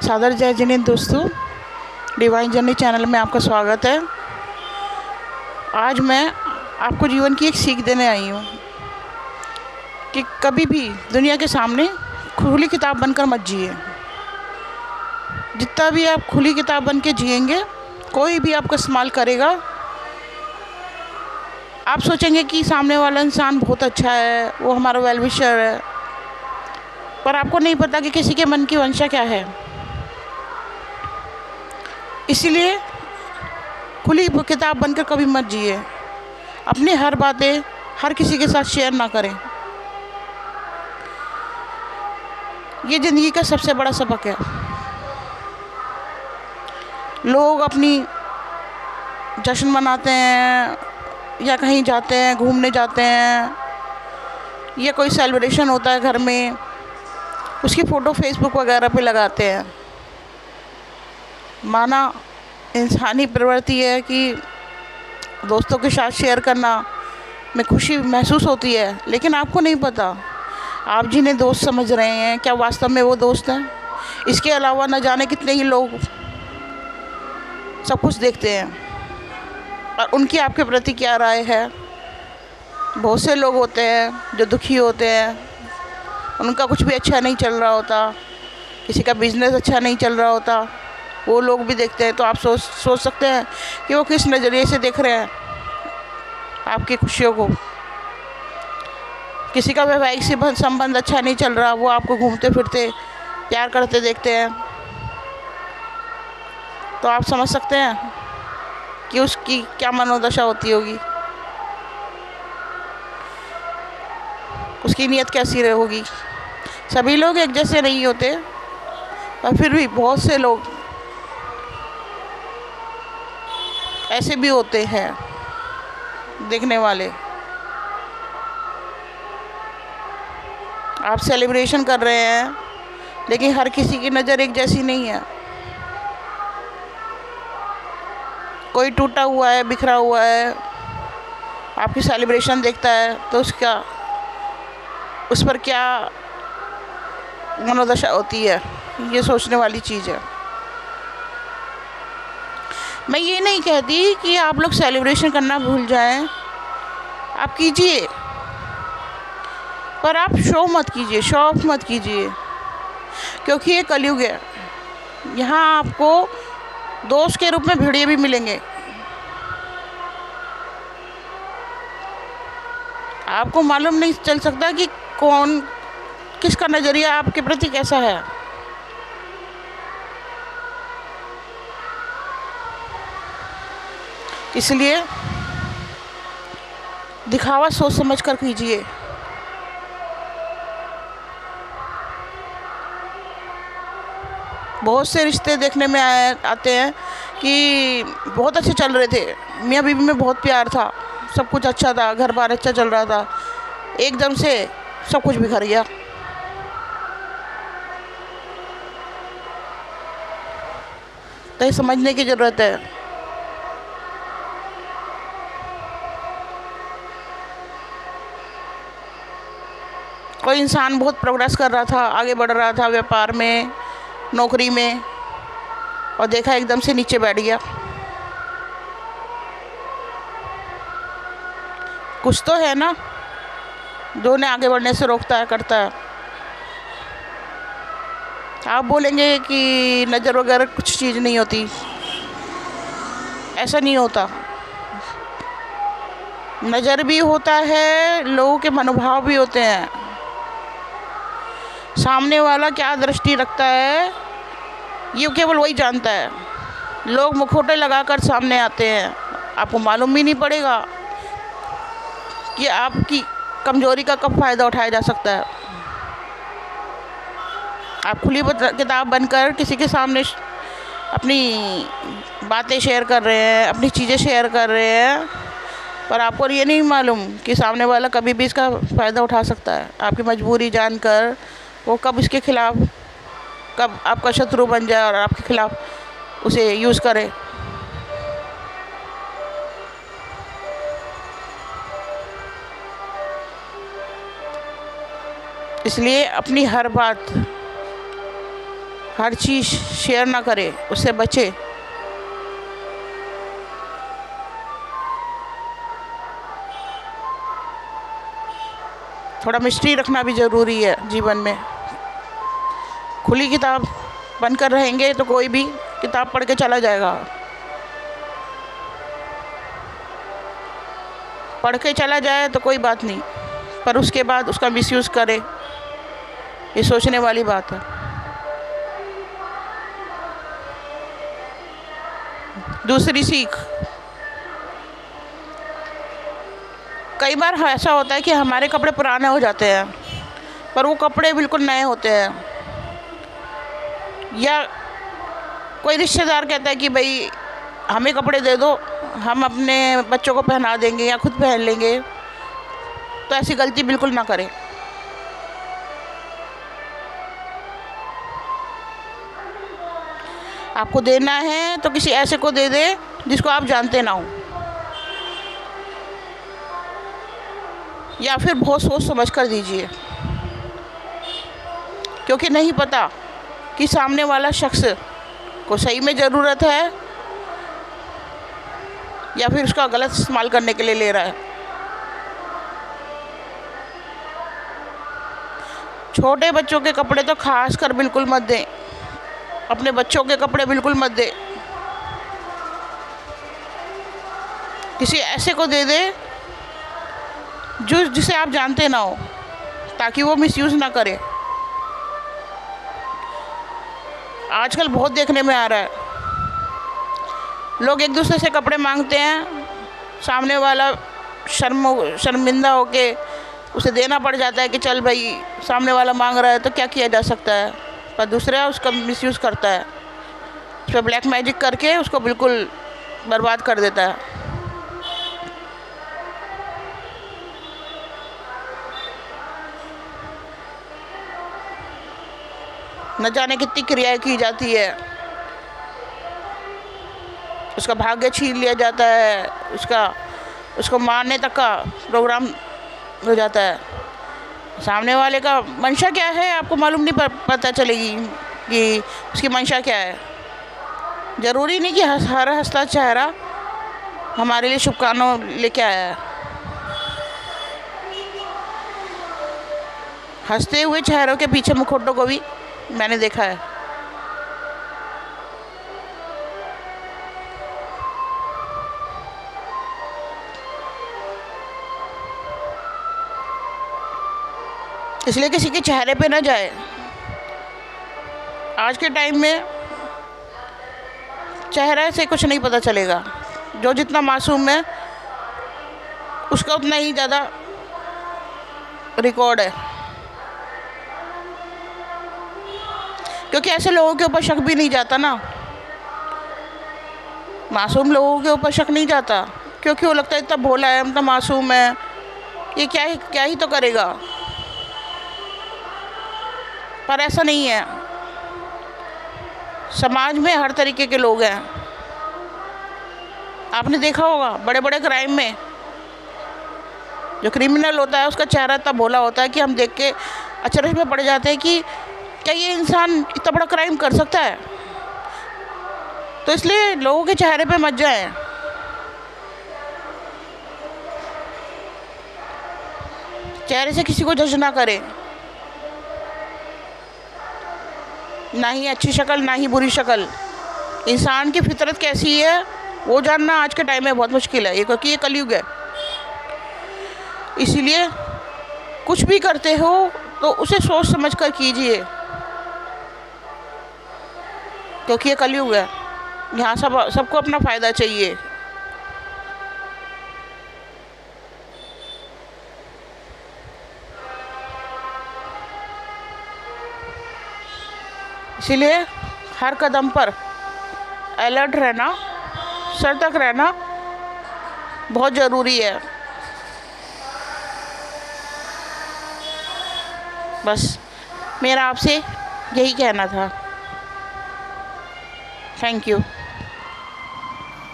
सादर जय जिनेंद्र दोस्तों, डिवाइन जर्नी चैनल में आपका स्वागत है। आज मैं आपको जीवन की एक सीख देने आई हूँ कि कभी भी दुनिया के सामने खुली किताब बनकर मत जिए। जितना भी आप खुली किताब बन के जिएंगे, कोई भी आपका इस्तेमाल करेगा, आप सोचेंगे कि सामने वाला इंसान बहुत अच्छा है, वो हमारा वेल विशर है, पर आपको नहीं पता कि किसी के मन की मंशा क्या है। इसीलिए खुली किताब बनकर कभी मत जिए। अपनी हर बातें हर किसी के साथ शेयर ना करें। ये ज़िंदगी का सबसे बड़ा सबक है। लोग अपनी जश्न मनाते हैं या कहीं जाते हैं, घूमने जाते हैं, या कोई सेलिब्रेशन होता है घर में, उसकी फ़ोटो फेसबुक वगैरह पे लगाते हैं। माना इंसानी प्रवृत्ति है कि दोस्तों के साथ शेयर करना में खुशी महसूस होती है, लेकिन आपको नहीं पता आप जिन्हें दोस्त समझ रहे हैं क्या वास्तव में वो दोस्त हैं। इसके अलावा न जाने कितने ही लोग सब कुछ देखते हैं और उनकी आपके प्रति क्या राय है। बहुत से लोग होते हैं जो दुखी होते हैं, उनका कुछ भी अच्छा नहीं चल रहा होता, किसी का बिजनेस अच्छा नहीं चल रहा होता, वो लोग भी देखते हैं। तो आप सोच सकते हैं कि वो किस नज़रिए से देख रहे हैं आपकी खुशियों को। किसी का वैवाहिक संबंध अच्छा नहीं चल रहा, वो आपको घूमते फिरते प्यार करते देखते हैं, तो आप समझ सकते हैं कि उसकी क्या मनोदशा होती होगी, उसकी नीयत कैसी होगी। सभी लोग एक जैसे नहीं होते, और फिर भी बहुत से लोग ऐसे भी होते हैं देखने वाले। आप सेलिब्रेशन कर रहे हैं, लेकिन हर किसी की नज़र एक जैसी नहीं है। कोई टूटा हुआ है, बिखरा हुआ है, आपकी सेलिब्रेशन देखता है तो उस पर क्या मनोदशा होती है, ये सोचने वाली चीज़ है। मैं ये नहीं कहती कि आप लोग सेलिब्रेशन करना भूल जाएं, आप कीजिए, पर आप शो मत कीजिए, शो ऑफ मत कीजिए, क्योंकि ये कलयुग है। यहाँ आपको दोस्त के रूप में भिड़िए भी मिलेंगे। आपको मालूम नहीं चल सकता कि कौन किसका नज़रिया आपके प्रति कैसा है। इसलिए दिखावा सोच समझ कर कीजिए। बहुत से रिश्ते देखने में आते हैं कि बहुत अच्छे चल रहे थे, मियाँ बीवी में बहुत प्यार था, सब कुछ अच्छा था, घर बार अच्छा चल रहा था, एकदम से सब कुछ बिखर गया। तो ये समझने की ज़रूरत है। कोई इंसान बहुत प्रोग्रेस कर रहा था, आगे बढ़ रहा था व्यापार में, नौकरी में, और देखा एकदम से नीचे बैठ गया। कुछ तो है ना जो उन्हें आगे बढ़ने से रोकता है, करता है। आप बोलेंगे कि नज़र वगैरह कुछ चीज़ नहीं होती, ऐसा नहीं होता। नज़र भी होता है, लोगों के मनोभाव भी होते हैं। सामने वाला क्या दृष्टि रखता है ये केवल वही जानता है। लोग मुखौटे लगाकर सामने आते हैं, आपको मालूम भी नहीं पड़ेगा कि आपकी कमजोरी का कब फ़ायदा उठाया जा सकता है। आप खुली किताब बनकर किसी के सामने अपनी बातें शेयर कर रहे हैं, अपनी चीज़ें शेयर कर रहे हैं, पर आपको ये नहीं मालूम कि सामने वाला कभी भी इसका फ़ायदा उठा सकता है। आपकी मजबूरी जानकर वो कब इसके खिलाफ़, कब आपका शत्रु बन जाए और आपके खिलाफ़ उसे यूज़ करे। इसलिए अपनी हर बात हर चीज़ शेयर ना करे, उससे बचे। थोड़ा मिस्ट्री रखना भी ज़रूरी है जीवन में। खुली किताब बनकर रहेंगे तो कोई भी किताब पढ़ के चला जाएगा, पढ़ के चला जाए तो कोई बात नहीं, पर उसके बाद उसका मिसयूज़ करे, ये सोचने वाली बात है। दूसरी सीख, कई बार ऐसा होता है कि हमारे कपड़े पुराने हो जाते हैं पर वो कपड़े बिल्कुल नए होते हैं, या कोई रिश्तेदार कहता है कि भाई हमें कपड़े दे दो, हम अपने बच्चों को पहना देंगे या खुद पहन लेंगे। तो ऐसी गलती बिल्कुल ना करें। आपको देना है तो किसी ऐसे को दे दे जिसको आप जानते ना हो, या फिर बहुत सोच समझ कर दीजिए, क्योंकि नहीं पता कि सामने वाला शख्स को सही में ज़रूरत है या फिर उसका गलत इस्तेमाल करने के लिए ले रहा है। छोटे बच्चों के कपड़े तो खास कर बिल्कुल मत दें, अपने बच्चों के कपड़े बिल्कुल मत दें, किसी ऐसे को दे दे जिसे आप जानते ना हो, ताकि वो मिसयूज़ ना करे। आजकल बहुत देखने में आ रहा है, लोग एक दूसरे से कपड़े मांगते हैं, सामने वाला शर्मिंदा होके उसे देना पड़ जाता है कि चल भाई सामने वाला मांग रहा है तो क्या किया जा सकता है, पर दूसरा उसका मिसयूज़ करता है, उस पर ब्लैक मैजिक करके उसको बिल्कुल बर्बाद कर देता है। न जाने कितनी क्रियाएं की जाती है, उसका भाग्य छीन लिया जाता है, उसको मारने तक का प्रोग्राम हो जाता है। सामने वाले का मंशा क्या है आपको मालूम नहीं पता चलेगी कि उसकी मंशा क्या है। ज़रूरी नहीं कि हर हंसता चेहरा हमारे लिए शुभकामना लेके आया है। हंसते हुए चेहरों के पीछे मुखौटों को भी मैंने देखा है। इसलिए किसी के चेहरे पे ना जाए। आज के टाइम में चेहरे से कुछ नहीं पता चलेगा, जो जितना मासूम है उसका उतना ही ज़्यादा रिकॉर्ड है, क्योंकि ऐसे लोगों के ऊपर शक भी नहीं जाता ना, मासूम लोगों के ऊपर शक नहीं जाता, क्योंकि वो लगता है इतना भोला है, इतना मासूम है, ये क्या ही तो करेगा। पर ऐसा नहीं है, समाज में हर तरीके के लोग हैं। आपने देखा होगा बड़े बड़े क्राइम में जो क्रिमिनल होता है उसका चेहरा इतना भोला होता है कि हम देख के अचरज में पड़ जाते हैं कि क्या ये इंसान इतना बड़ा क्राइम कर सकता है। तो इसलिए लोगों के चेहरे पे मत जाएं। चेहरे से किसी को जज ना करें, ना ही अच्छी शक्ल ना ही बुरी शक्ल। इंसान की फितरत कैसी है वो जानना आज के टाइम में बहुत मुश्किल है, क्योंकि ये कलयुग है। इसीलिए कुछ भी करते हो तो उसे सोच समझ कर कीजिए, क्योंकि ये कलयुग है, यहाँ सबको अपना फ़ायदा चाहिए। इसीलिए हर कदम पर अलर्ट रहना, सतर्क रहना बहुत ज़रूरी है। बस मेरा आपसे यही कहना था। Thank you.